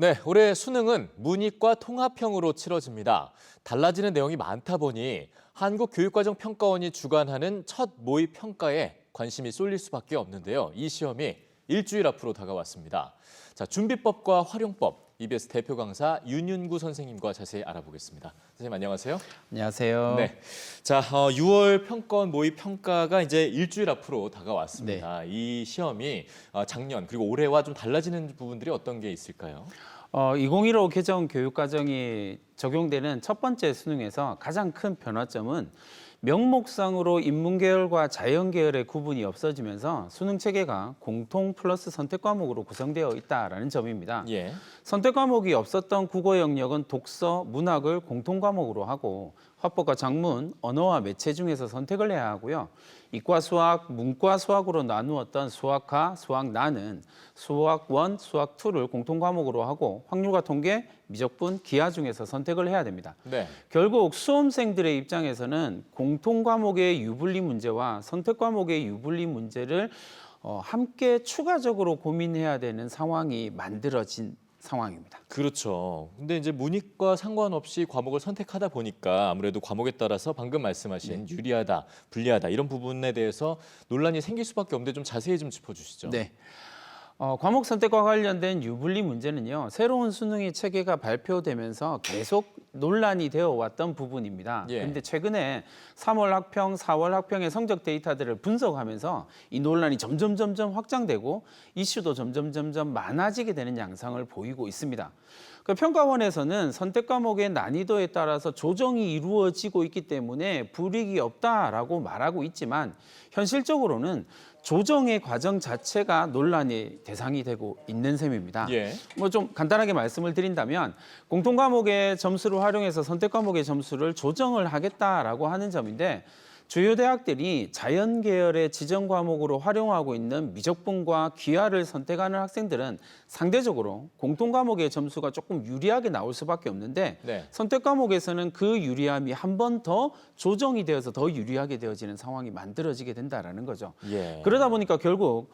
네, 올해 수능은 문이과 통합형으로 치러집니다. 달라지는 내용이 많다 보니 한국교육과정평가원이 주관하는 첫 모의 평가에 관심이 쏠릴 수밖에 없는데요. 이 시험이 일주일 앞으로 다가왔습니다. 자, 준비법과 활용법, EBS 대표 강사 윤윤구 선생님과 자세히 알아보겠습니다. 선생님 안녕하세요. 안녕하세요. 네, 자, 6월 평가원 모의 평가가 이제 일주일 앞으로 다가왔습니다. 이 시험이 작년 그리고 올해와 좀 달라지는 부분들이 어떤 게 있을까요? 2015 개정 교육과정이 적용되는 첫 번째 수능에서 가장 큰 변화점은 명목상으로 인문계열과 자연계열의 구분이 없어지면서 수능 체계가 공통 플러스 선택 과목으로 구성되어 있다는 점입니다. 예. 선택 과목이 없었던 국어 영역은 독서, 문학을 공통 과목으로 하고 화법과 작문, 언어와 매체 중에서 선택을 해야 하고요. 이과 수학, 문과 수학으로 나누었던 수학하, 수학나는 수학 1, 수학 2를 공통 과목으로 하고 확률과 통계, 미적분, 기하 중에서 선택을 해야 됩니다. 네. 결국 수험생들의 입장에서는 공통 과목의 유불리 문제와 선택 과목의 유불리 문제를 함께 추가적으로 고민해야 되는 상황이 만들어진 상황입니다. 그렇죠. 근데 이제 문이과 상관없이 과목을 선택하다 보니까 아무래도 과목에 따라서 방금 말씀하신 유리하다, 불리하다 이런 부분에 대해서 논란이 생길 수밖에 없는데 좀 자세히 좀 짚어주시죠. 네. 과목 선택과 관련된 유불리 문제는요, 새로운 수능의 체계가 발표되면서 계속 논란이 되어 왔던 부분입니다. 그런데 최근에 3월 학평, 4월 학평의 성적 데이터들을 분석하면서 이 논란이 점점 확장되고 이슈도 점점 많아지게 되는 양상을 보이고 있습니다. 그 평가원에서는 선택 과목의 난이도에 따라서 조정이 이루어지고 있기 때문에 불이익이 없다라고 말하고 있지만 현실적으로는 조정의 과정 자체가 논란의 대상이 되고 있는 셈입니다. 뭐 좀 간단하게 말씀을 드린다면 공통 과목의 점수를 활용해서 선택 과목의 점수를 조정을 하겠다라고 하는 점인데 주요 대학들이 자연 계열의 지정 과목으로 활용하고 있는 미적분과 기하를 선택하는 학생들은 상대적으로 공통 과목의 점수가 조금 유리하게 나올 수밖에 없는데 선택 과목에서는 그 유리함이 한 번 더 조정이 되어서 더 유리하게 되어지는 상황이 만들어지게 된다라는 거죠. 그러다 보니까 결국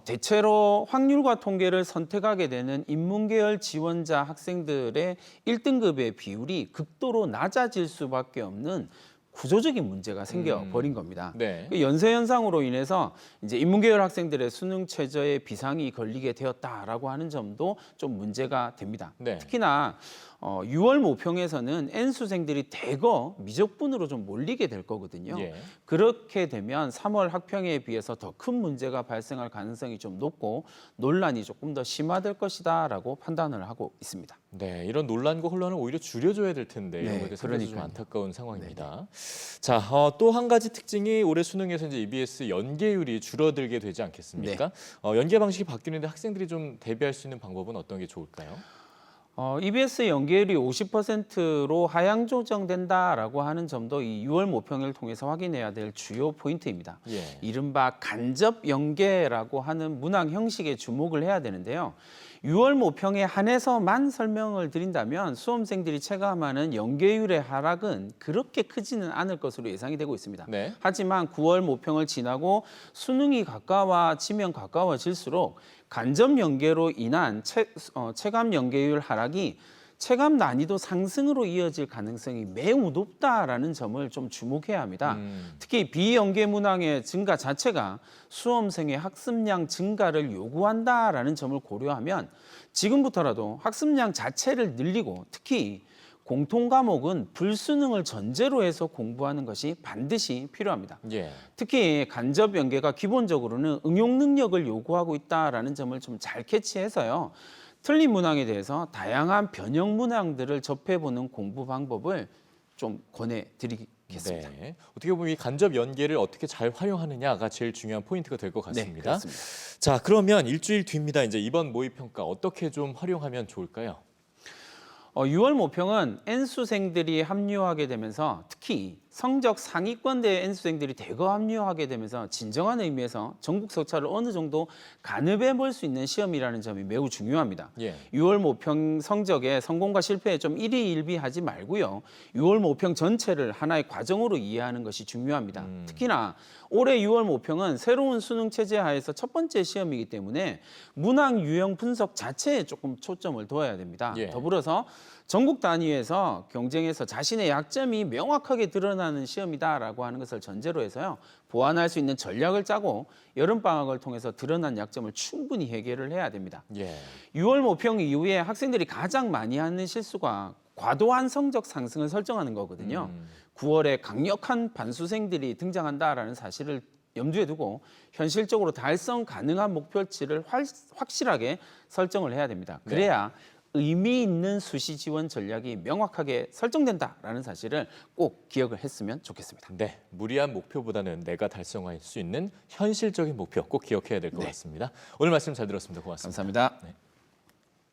대체로 확률과 통계를 선택하게 되는 인문계열 지원자 학생들의 1등급의 비율이 극도로 낮아질 수밖에 없는 구조적인 문제가 생겨버린 겁니다. 그 연쇄 현상으로 인해서 이제 인문계열 학생들의 수능 최저에 비상이 걸리게 되었다라고 하는 점도 좀 문제가 됩니다. 특히나 6월 모평에서는 N수생들이 대거 미적분으로 좀 몰리게 될 거거든요. 그렇게 되면 3월 학평에 비해서 더 큰 문제가 발생할 가능성이 좀 높고 논란이 조금 더 심화될 것이다라고 판단을 하고 있습니다. 네, 이런 논란과 혼란을 오히려 줄여줘야 될 텐데 이런 것에 대해서 좀 안타까운 상황입니다. 자, 또 한 가지 특징이 올해 수능에서 이제 EBS 연계율이 줄어들게 되지 않겠습니까? 연계 방식이 바뀌는데 학생들이 좀 대비할 수 있는 방법은 어떤 게 좋을까요? EBS 연계율이 50%로 하향 조정된다라고 하는 점도 이 6월 모평을 통해서 확인해야 될 주요 포인트입니다. 이른바 간접 연계라고 하는 문항 형식에 주목을 해야 되는데요. 6월 모평에 한해서만 설명을 드린다면 수험생들이 체감하는 연계율의 하락은 그렇게 크지는 않을 것으로 예상이 되고 있습니다. 하지만 9월 모평을 지나고 수능이 가까워질수록 간접 연계로 인한 체감 연계율 하락이 체감 난이도 상승으로 이어질 가능성이 매우 높다라는 점을 좀 주목해야 합니다. 특히 비연계 문항의 증가 자체가 수험생의 학습량 증가를 요구한다라는 점을 고려하면 지금부터라도 학습량 자체를 늘리고 특히 공통 과목은 불수능을 전제로 해서 공부하는 것이 반드시 필요합니다. 특히 간접 연계가 기본적으로는 응용 능력을 요구하고 있다라는 점을 좀 잘 캐치해서요. 틀린 문항에 대해서 다양한 변형 문항들을 접해보는 공부 방법을 좀 권해드리겠습니다. 어떻게 보면 이 간접 연계를 어떻게 잘 활용하느냐가 제일 중요한 포인트가 될 것 같습니다. 그렇습니다. 자, 그러면 일주일 뒤입니다. 이제 이번 모의 평가 어떻게 좀 활용하면 좋을까요? 6월 모평은 N수생들이 합류하게 되면서 특히 성적 상위권대 N수생들이 대거 합류하게 되면서 진정한 의미에서 전국 석차를 어느 정도 가늠해 볼 수 있는 시험이라는 점이 매우 중요합니다. 6월 모평 성적의 성공과 실패에 좀 일희일비하지 말고요. 6월 모평 전체를 하나의 과정으로 이해하는 것이 중요합니다. 특히나 올해 6월 모평은 새로운 수능 체제 하에서 첫 번째 시험이기 때문에 문항 유형 분석 자체에 조금 초점을 둬야 됩니다. 더불어서 전국 단위에서 경쟁에서 자신의 약점이 명확하게 드러나는 시험이다라고 하는 것을 전제로 해서요. 보완할 수 있는 전략을 짜고 여름방학을 통해서 드러난 약점을 충분히 해결을 해야 됩니다. 6월 모평 이후에 학생들이 가장 많이 하는 실수가 과도한 성적 상승을 설정하는 거거든요. 9월에 강력한 반수생들이 등장한다라는 사실을 염두에 두고 현실적으로 달성 가능한 목표치를 확실하게 설정을 해야 됩니다. 그래야 의미 있는 수시 지원 전략이 명확하게 설정된다라는 사실을 꼭 기억을 했으면 좋겠습니다. 네, 무리한 목표보다는 내가 달성할 수 있는 현실적인 목표 꼭 기억해야 될 것 같습니다. 오늘 말씀 잘 들었습니다. 고맙습니다. 감사합니다.